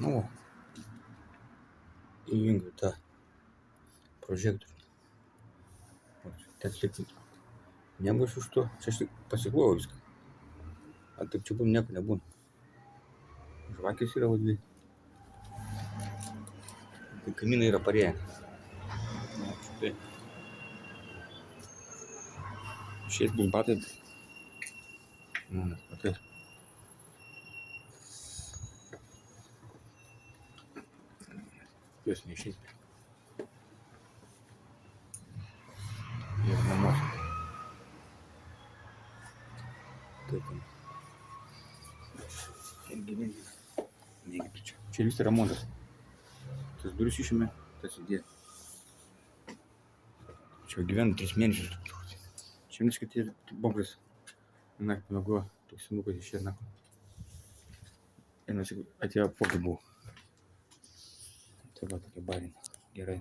Nu, įjungiu tą prožektorių. Atlikti. Nebus už to. Čia aš tik pasiklojau viską. A taip čia būna nieko nebūna. Žvakės yra dvi. Tai kaimynai yra parėję. Na, štai. Šiais bus batai. Matai. Jos neišeis. Ir namuose. Taip. Čia vyksta remontas. Tas duris išėmė, tas įdėjo. Čia gyvenu 3 mėnesius. Čia viskai tie bombas. Naktį mėgo, toks senukas išėjo naktį. Ir atėjo pokai buvo. Tai va tokia barina. Gerai.